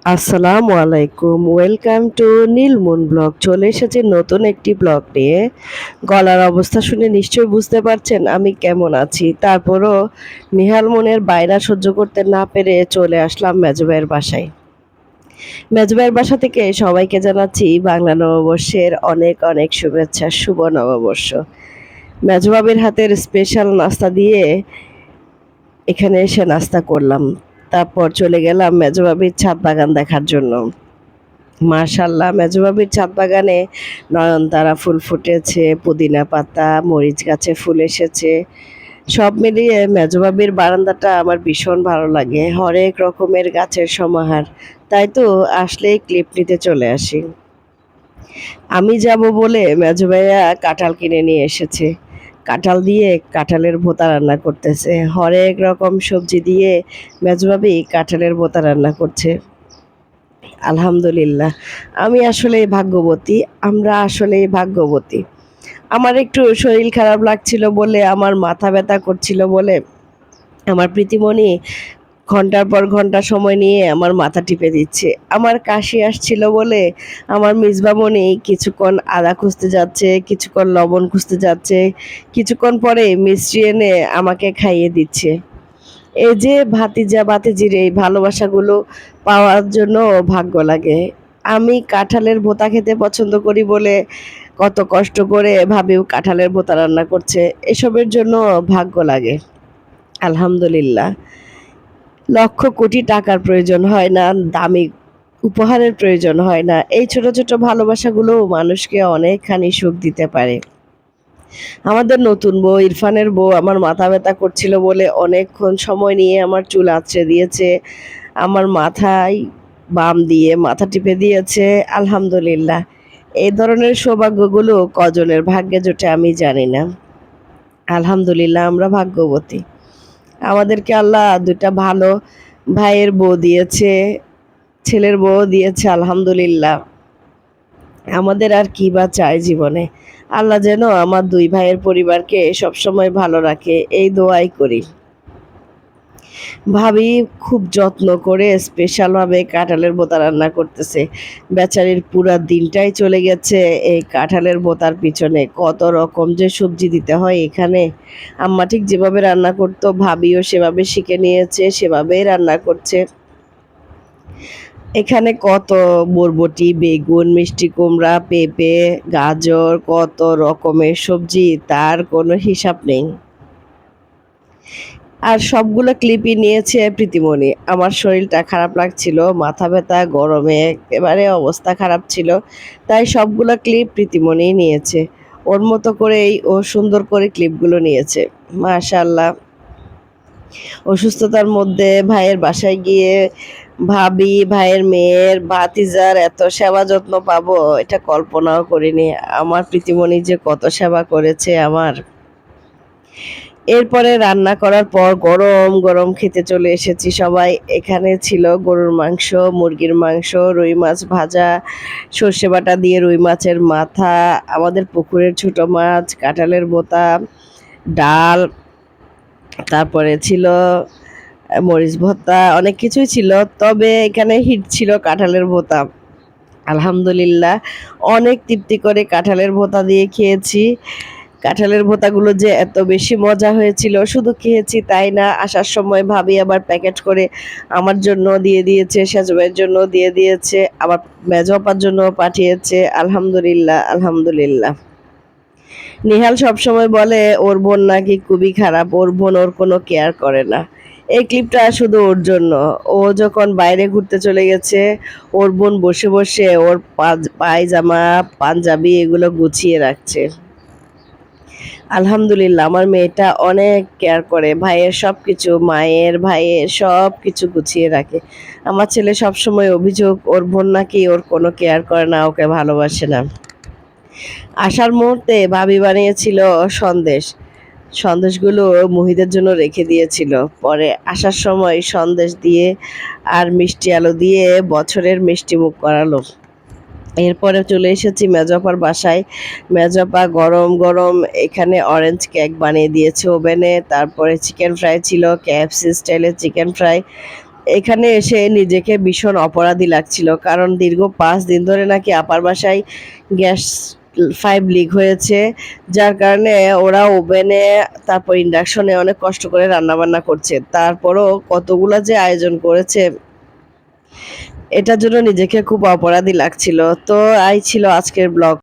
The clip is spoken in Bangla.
আসসালামু আলাইকুম, ওয়েলকাম টু নীলমুন ব্লগ। চলে এসেছি নতুন একটি ব্লগ নিয়ে। গলার অবস্থা শুনে নিশ্চয়ই বুঝতে পারছেন আমি কেমন আছি। তারপরও নিহাল মনের বায়না সহ্য করতে না পেরে চলে আসলাম মেজো ভাইয়ের বাসায়। মেজো ভাইয়ের বাসা থেকে সবাইকে জানাচ্ছি বাংলা নববর্ষের অনেক অনেক শুভেচ্ছা, শুভ নববর্ষ। মেজো ভাবির হাতের স্পেশাল নাস্তা দিয়ে এখানে এসে নাস্তা করলাম। তারপর চলে গেলাম মেজো ভাবির ছাদ বাগান দেখার জন্য। মাশাআল্লাহ, মেজো বাবির ছাদ বাগানে নয়নতারা ফুল ফুটেছে, পুদিনা পাতা, মরিচ গাছে ফুল এসেছে। সব মিলিয়ে মেজো বাবির বারান্দাটা আমার ভীষণ ভালো লাগে। হরেক রকমের গাছের সমাহার। তাই তো আসলেই ক্লিপ নিতে চলে আসি। আমি যাব বলে মেজো ভাইয়া কাঁঠাল কিনে নিয়ে এসেছে। কাঁঠাল দিয়ে কাঁঠালের ভোঁতা রান্না করতেছে। হরেক রকম সবজি দিয়ে মেজো ভাবি কাঁঠালের ভোঁতা রান্না করছে। আলহামদুলিল্লাহ। আমি আসলেই ভাগ্যবতী। আমরা আসলেই ভাগ্যবতী। আমার একটু শরীর খারাপ লাগছিল বলে, আমার মাথা ব্যথা করছিল বলে, আমার প্রীতিমণি ঘন্টার পর ঘন্টা সময় নিয়ে আমার মাথা টিপে দিচ্ছে। আমার কাশি আসছিল বলে আমার মিসবামণি কিছুক্ষণ আদা খুঁজতে যাচ্ছে, কিছুক্ষণ লবণ খুঁজতে যাচ্ছে, কিছুক্ষণ পরে মিষ্টি এনে আমাকে খাইয়ে দিচ্ছে। এই যে ভাতিজা ভাতিজির এই ভালোবাসাগুলো পাওয়ার জন্য ভাগ্য লাগে। আমি কাঁঠালের ভোঁতা খেতে পছন্দ করি বলে কত কষ্ট করে ভাবিও কাঁঠালের ভোঁতা রান্না করছে। এসবের জন্য ভাগ্য লাগে। আলহামদুলিল্লাহ। লক্ষ কোটি টাকার প্রয়োজন হয় না, দামি উপহারের প্রয়োজন হয় না। এই ছোট ছোট ভালোবাসাগুলো মানুষকে অনেকখানি সুখ দিতে পারে। আমাদের নতুন বউ, ইরফানের বউ আমার মাথা ব্যথা করছিল বলে অনেকক্ষণ সময় নিয়ে আমার চুল আঁচড়ে দিয়েছে, আমার মাথায় বাম দিয়ে মাথা টিপে দিয়েছে। আলহামদুলিল্লাহ। এই ধরনের সৌভাগ্যগুলো কজনের ভাগ্যে জোটে আমি জানি না। আলহামদুলিল্লাহ, আমরা ভাগ্যবতী। আমাদেরকে আল্লাহ দুটা ভালো ভাইয়ের বউ দিয়েছে, ছেলের বউ দিয়েছে। আলহামদুলিল্লাহ। আমাদের আর কি বা চাই জীবনে। আল্লাহ যেন আমার দুই ভাইয়ের পরিবারকে সবসময় ভালো রাখে, এই দোয়াই করি। ভাবি খুব যত্ন করে স্পেশালভাবে কাঁঠালের ভোঁতা রান্না করতেছে। বেচারির পুরা দিনটাই চলে গেছে এই কাঁঠালের ভোঁতার পিছনে। কত রকম যে সবজি দিতে হয় এখানে। আম্মা ঠিক যেভাবে রান্না করতো ভাবিও সেভাবে শিখে নিয়েছে, সেভাবেই রান্না করছে। এখানে কত বরবটি, বেগুন, মিষ্টি কুমড়া, পেঁপে, গাজর, কত রকমের সবজি, তার কোনো হিসাব নেই। আর সবগুলো ক্লিপই নিয়েছে প্রীতিমণি। আমার শরীরটা খারাপ লাগছিল, মাথা ব্যথা, গরমে একেবারে অবস্থা খারাপ ছিল। তাই সবগুলো ক্লিপ প্রীতিমণিই নিয়েছে। ওর মতো করেই ও সুন্দর করে ক্লিপগুলো নিয়েছে। মাশাআল্লাহ। অসুস্থতার মধ্যে ভাইয়ের বাসায় গিয়ে ভাবি, ভাইয়ের মেয়ের, ভাতিজার এত সেবা যত্ন পাবো এটা কল্পনাও করিনি। আমার প্রীতিমণি যে কত সেবা করেছে আমার। এরপরে রান্না করার পর গরম গরম খেতে চলে এসেছি সবাই। এখানে ছিল গরুর মাংস, মুরগির মাংস, রুই মাছ ভাজা, সর্ষে বাটা দিয়ে রুই মাছের মাথা, আমাদের পুকুরের ছোট মাছ, কাঁঠালের ভোঁতা, ডাল, তারপরে ছিল মরিচ ভর্তা, অনেক কিছুই ছিল। তবে এখানে হিট ছিল কাঁঠালের ভোঁতা। আলহামদুলিল্লাহ। অনেক তৃপ্তি করে কাঁঠালের ভোঁতা দিয়ে খেয়েছি। কাঁঠালের ভোঁতাগুলো যে এত বেশি মজা হয়েছিল, শুধু খেয়েছি তাই না, আসার সময় ভাবি আবার প্যাকেট করে আমার জন্য দিয়ে দিয়েছে, সেজবের জন্য দিয়ে দিয়েছে, আবার মেজো আপার জন্য পাঠিয়েছে। আলহামদুলিল্লাহ, আলহামদুলিল্লাহ। নিহাল সবসময় বলে ওর বোন নাকি খুবই খারাপ, ওর বোন ওর কোনো কেয়ার করে না। এই ক্লিপটা শুধু ওর জন্য। ও যখন বাইরে ঘুরতে চলে গেছে, ওর বোন বসে বসে ওর পায়জামা, পাঞ্জাবি এগুলো গুছিয়ে রাখছে। আলহামদুলিল্লাহ, আমার মেয়েটা অনেক কেয়ার করে, ভাইয়ের সব কিছু, মায়ের ভাইয়ের সব কিছু গুছিয়ে রাখে। আমার ছেলে সবসময় অভিযোগ ওর বোন নাকি ওর কোনো কেয়ার করে না, ওকে ভালোবাসে না। আসার মুহূর্তে ভাবি বানিয়েছিল সন্দেশ। সন্দেশগুলো মুহিদের জন্য রেখে দিয়েছিল। পরে আসার সময় সন্দেশ দিয়ে আর মিষ্টি আলু দিয়ে বছরের মিষ্টি মুখ করালো। এরপরে চলে এসেছি মেজপার বাসায়। মেজপা গরম গরম এখানে অরেঞ্জ কেক বানিয়ে দিয়েছে ওভেনে। তারপরে চিকেন ফ্রাই ছিল, KFC স্টাইলের চিকেন ফ্রাই। এখানে এসে নিজেকে ভীষণ অপরাধী লাগছিল, কারণ দীর্ঘ 5 দিন ধরে নাকি আপার বাসায় গ্যাস পাইপ লিক হয়েছে, যার কারণে ওরা ওভেনে তারপর ইন্ডাকশনে অনেক কষ্ট করে রান্নাবান্না করছে। তারপরও কতগুলা যে আয়োজন করেছে, এটার জন্য নিজেকে খুব অপরাধী লাগছিল। তো এই ছিল আজকের ব্লগ।